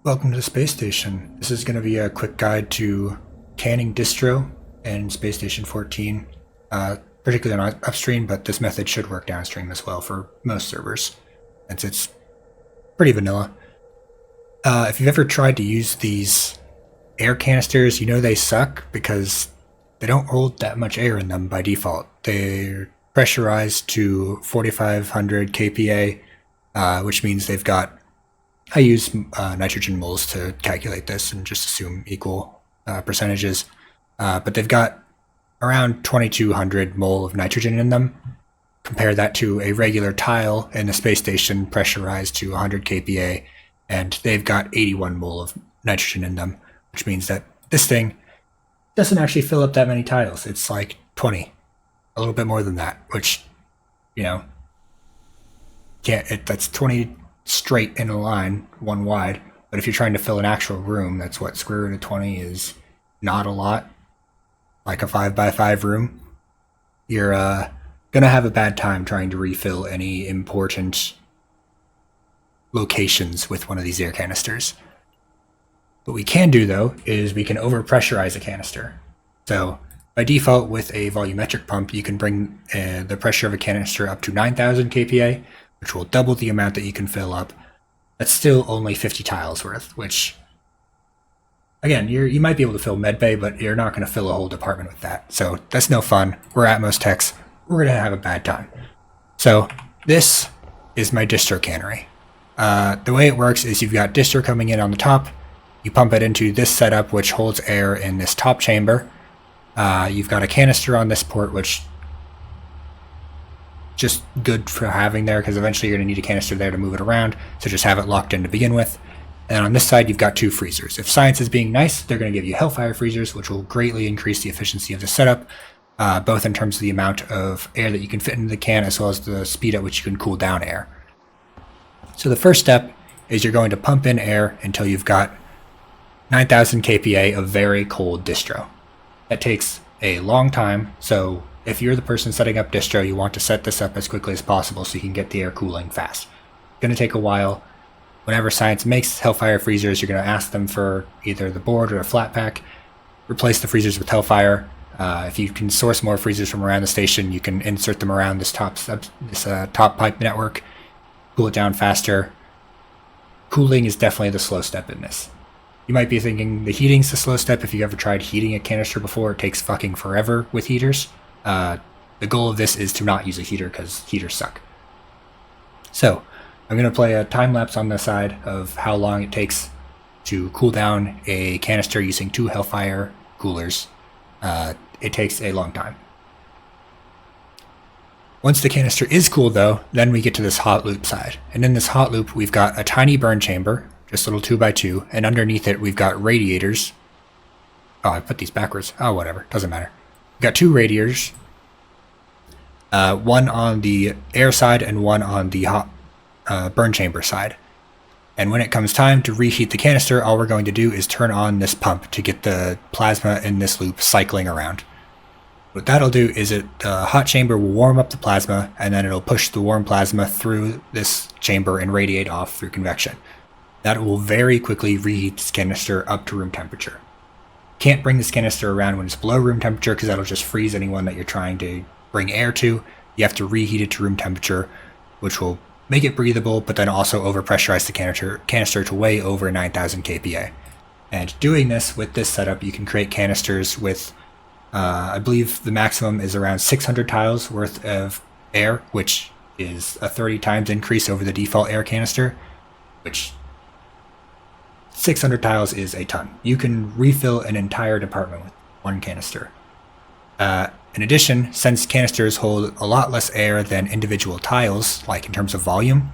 Welcome to the space station. This is going to be a quick guide to canning distro in Space Station 14, particularly on upstream, but this method should work downstream as well for most servers, since it's pretty vanilla. If you've ever tried to use these air canisters, you know they suck because they don't hold that much air in them by default. They're pressurized to 4,500 kPa, which means they've got I use nitrogen moles to calculate this and just assume equal percentages. But they've got around 2,200 mole of nitrogen in them. Compare that to a regular tile in the space station pressurized to 100 kPa, and they've got 81 mole of nitrogen in them, which means that this thing doesn't actually fill up that many tiles. It's like 20, a little bit more than that, which, you know, that's 20 straight in a line, one wide. But if you're trying to fill an actual room, that's what square root of 20 is not a lot. Like a 5x5 room, you're gonna have a bad time trying to refill any important locations with one of these air canisters. What we can do though is we can overpressurize a canister. So by default, with a volumetric pump, you can bring the pressure of a canister up to 9,000 kPa, which will double the amount that you can fill up. That's still only 50 tiles worth, which, again, you might be able to fill medbay, but you're not going to fill a whole department with that. So that's no fun. We're Atmos techs. We're going to have a bad time. So this is my distro cannery. The way it works is you've got distro coming in on the top. You pump it into this setup, which holds air in this top chamber. You've got a canister on this port, which just good for having there because eventually you're going to need a canister there to move it around, so just have it locked in to begin with. And on this side you've got two freezers. If science is being nice, they're going to give you Hellfire freezers, which will greatly increase the efficiency of the setup, both in terms of the amount of air that you can fit into the can as well as the speed at which you can cool down air. So the first step is you're going to pump in air until you've got 9,000 kPa of very cold distro. That takes a long time, so if you're the person setting up distro, you want to set this up as quickly as possible so you can get the air cooling fast. It's going to take a while. Whenever science makes Hellfire freezers, you're going to ask them for either the board or a flat pack. Replace the freezers with Hellfire. If you can source more freezers from around the station, you can insert them around this top pipe network. Cool it down faster. Cooling is definitely the slow step in this. You might be thinking the heating's the slow step. If you've ever tried heating a canister before, it takes fucking forever with heaters. The goal of this is to not use a heater because heaters suck. So I'm going to play a time lapse on the side of how long it takes to cool down a canister using two Hellfire coolers. It takes a long time. Once the canister is cool though, then we get to this hot loop side. And in this hot loop, we've got a tiny burn chamber, just a little 2x2, and underneath it we've got radiators. Oh, I put these backwards. Oh, whatever. Doesn't matter. We've got two radiators. One on the air side and one on the hot burn chamber side. And when it comes time to reheat the canister, all we're going to do is turn on this pump to get the plasma in this loop cycling around. What that'll do is the hot chamber will warm up the plasma, and then it'll push the warm plasma through this chamber and radiate off through convection. That will very quickly reheat this canister up to room temperature. Can't bring this canister around when it's below room temperature because that'll just freeze anyone that you're trying to bring air to. You have to reheat it to room temperature, which will make it breathable, but then also overpressurize the canister to way over 9,000 kPa. And doing this with this setup, you can create canisters with, I believe the maximum is around 600 tiles worth of air, which is a 30 times increase over the default air canister, which 600 tiles is a ton. You can refill an entire department with one canister. In addition, since canisters hold a lot less air than individual tiles, like in terms of volume,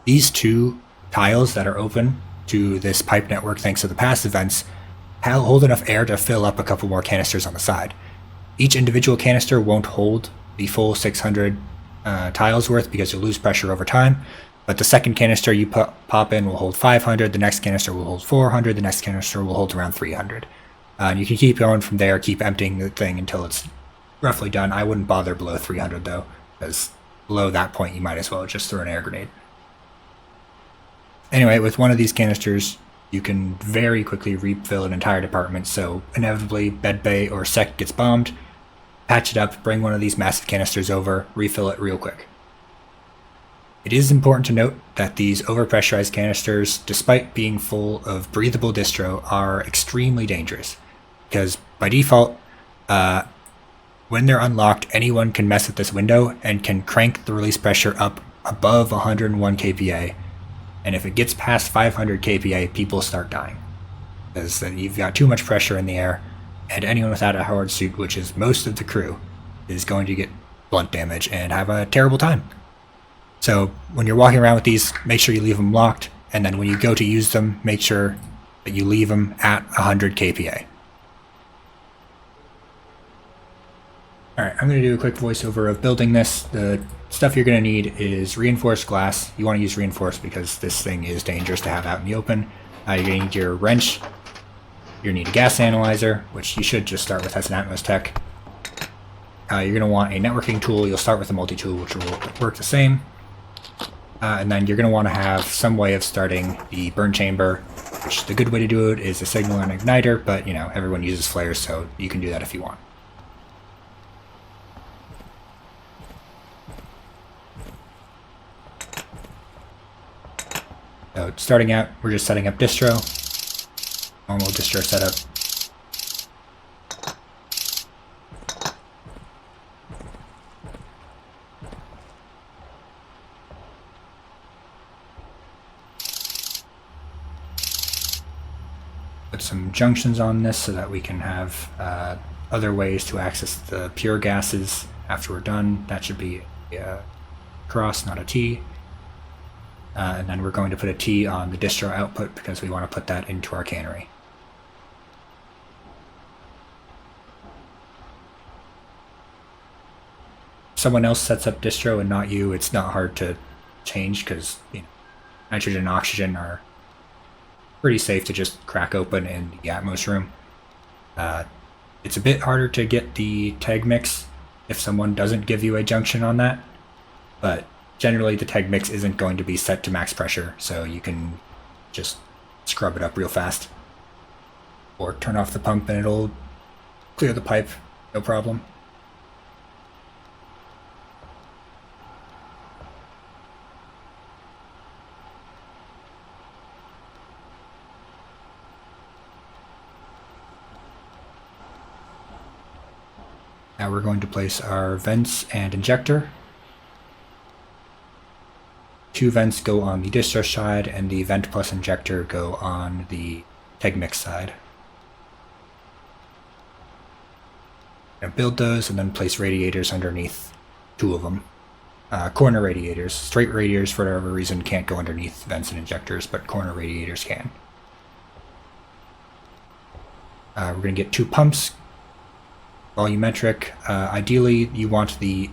these two tiles that are open to this pipe network thanks to the passive vents hold enough air to fill up a couple more canisters on the side. Each individual canister won't hold the full 600 tiles worth because you'll lose pressure over time, but the second canister you pop in will hold 500, the next canister will hold 400, the next canister will hold around 300. And you can keep going from there, keep emptying the thing until it's roughly done. I wouldn't bother below 300 though, because below that point you might as well just throw an air grenade. Anyway, with one of these canisters, you can very quickly refill an entire department. So inevitably, bed bay or sec gets bombed, patch it up, bring one of these massive canisters over, refill it real quick. It is important to note that these overpressurized canisters, despite being full of breathable distro, are extremely dangerous. Because by default, when they're unlocked, anyone can mess with this window and can crank the release pressure up above 101 kPa. And if it gets past 500 kPa, people start dying. Because then you've got too much pressure in the air, and anyone without a hard suit, which is most of the crew, is going to get blunt damage and have a terrible time. So when you're walking around with these, make sure you leave them locked, and then when you go to use them, make sure that you leave them at 100 kPa. Alright, I'm going to do a quick voiceover of building this. The stuff you're going to need is reinforced glass. You want to use reinforced because this thing is dangerous to have out in the open. You're going to need your wrench. You're going to need a gas analyzer, which you should just start with as an Atmos tech. You're going to want a networking tool. You'll start with a multi-tool, which will work the same. And then you're going to want to have some way of starting the burn chamber, which the good way to do it is a signal and igniter, but everyone uses flares, so you can do that if you want. So starting out, we're just setting up distro, normal distro setup. Put some junctions on this so that we can have other ways to access the pure gases after we're done. That should be a cross, not a T. And then we're going to put a T on the distro output because we want to put that into our cannery. If someone else sets up distro and not you, it's not hard to change because nitrogen and oxygen are pretty safe to just crack open in the atmos room. It's a bit harder to get the tag mix if someone doesn't give you a junction on that, but generally the tag mix isn't going to be set to max pressure, so you can just scrub it up real fast. Or turn off the pump and it'll clear the pipe, no problem. Now we're going to place our vents and injector. 2 vents go on the distro side, and the vent plus injector go on the tag mix side. I'm gonna build those and then place radiators underneath 2 of them. Corner radiators. Straight radiators, for whatever reason, can't go underneath vents and injectors, but corner radiators can. We're going to get 2 pumps. Volumetric. Ideally, you want the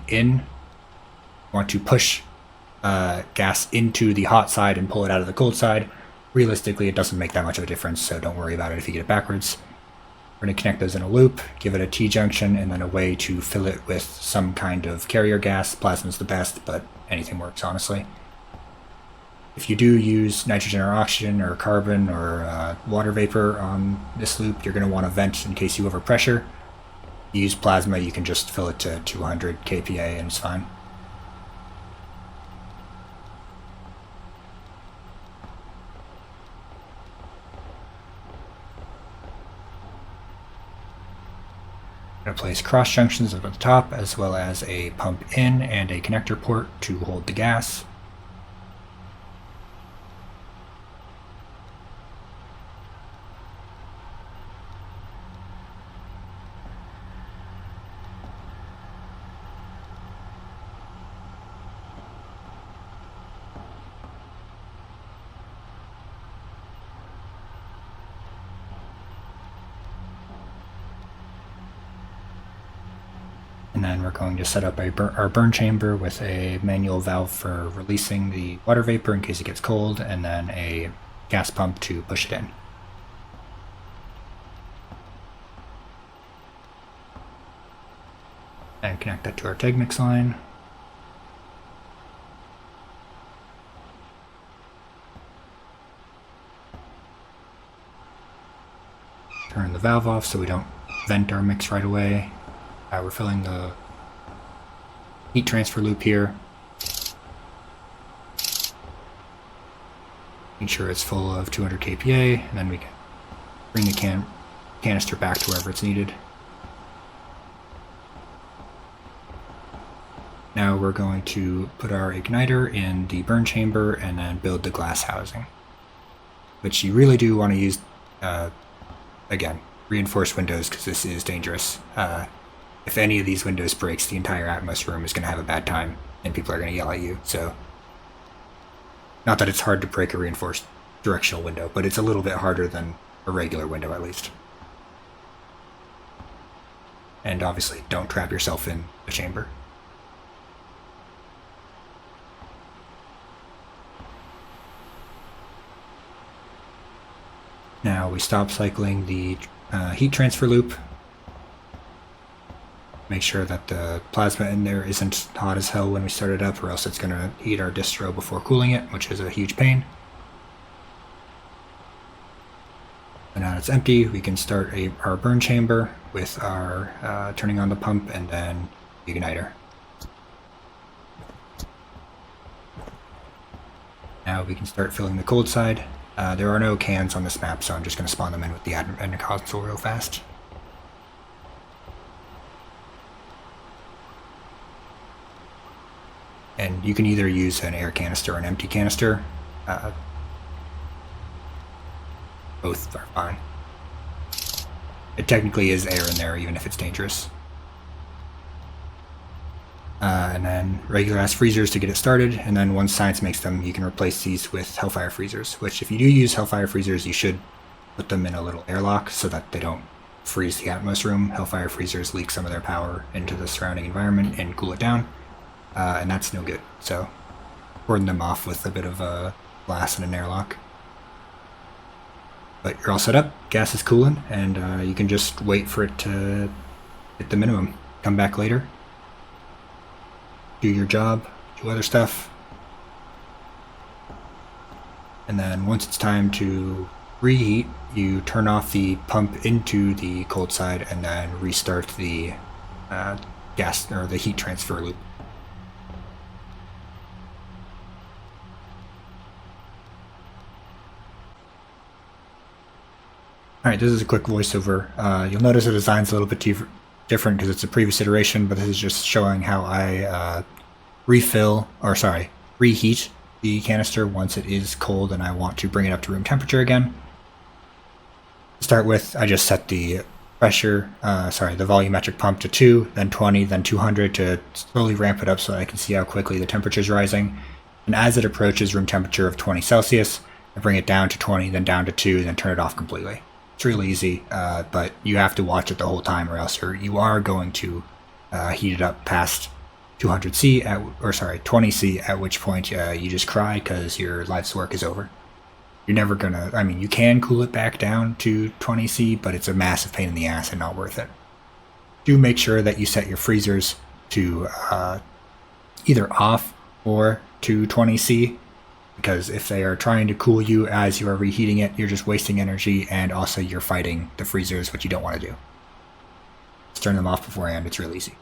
want to push gas into the hot side and pull it out of the cold side. Realistically, it doesn't make that much of a difference, so don't worry about it if you get it backwards. We're going to connect those in a loop, give it a T-junction, and then a way to fill it with some kind of carrier gas. Plasma's the best, but anything works, honestly. If you do use nitrogen or oxygen or carbon or water vapor on this loop, you're going to want to vent in case you overpressure. You use plasma, you can just fill it to 200 kPa and it's fine. I'm going to place cross junctions up at the top, as well as a pump in and a connector port to hold the gas. And then we're going to set up our burn chamber with a manual valve for releasing the water vapor in case it gets cold, and then a gas pump to push it in. And connect that to our tag mix line. turn the valve off so we don't vent our mix right away. We're filling the heat transfer loop here. Making sure it's full of 200 kPa, and then we can bring the canister back to wherever it's needed. Now we're going to put our igniter in the burn chamber and then build the glass housing, which you really do want to use, again, reinforced windows, because this is dangerous. If any of these windows breaks, the entire atmos room is going to have a bad time, and people are going to yell at you. So, not that it's hard to break a reinforced directional window, but it's a little bit harder than a regular window, at least. And obviously, don't trap yourself in the chamber. Now we stop cycling the heat transfer loop. Make sure that the plasma in there isn't hot as hell when we start it up, or else it's going to heat our distro before cooling it, which is a huge pain. And now it's empty, we can start our burn chamber with our turning on the pump and then the igniter. Now we can start filling the cold side. There are no cans on this map, so I'm just going to spawn them in with the admin console real fast. And you can either use an air canister or an empty canister. Both are fine. It technically is air in there, even if it's dangerous. And then regular ass freezers to get it started, and then once science makes them, you can replace these with Hellfire freezers, which if you do use Hellfire freezers, you should put them in a little airlock so that they don't freeze the atmos room. Hellfire freezers leak some of their power into the surrounding environment and cool it down, and that's no good. So cordon them off with a bit of a glass and an airlock. But you're all set up, gas is cooling, and you can just wait for it to hit the minimum. Come back later, do your job, do other stuff, and then once it's time to reheat, you turn off the pump into the cold side and then restart the gas or the heat transfer loop. Alright, this is a quick voiceover. You'll notice the design's a little bit different because it's a previous iteration, but this is just showing how I reheat the canister once it is cold and I want to bring it up to room temperature again. To start with, I just set the pressure, the volumetric pump to 2, then 20, then 200 to slowly ramp it up so that I can see how quickly the temperature is rising. And as it approaches room temperature of 20 Celsius, I bring it down to 20, then down to 2, then turn it off completely. It's really easy, but you have to watch it the whole time or else you are going to heat it up past 200C, 20C, at which point you just cry because your life's work is over. You're never gonna, you can cool it back down to 20C, but it's a massive pain in the ass and not worth it. Do make sure that you set your freezers to either off or to 20C, because if they are trying to cool you as you are reheating it, you're just wasting energy, and also you're fighting the freezers, which you don't want to do. Just turn them off beforehand, it's real easy.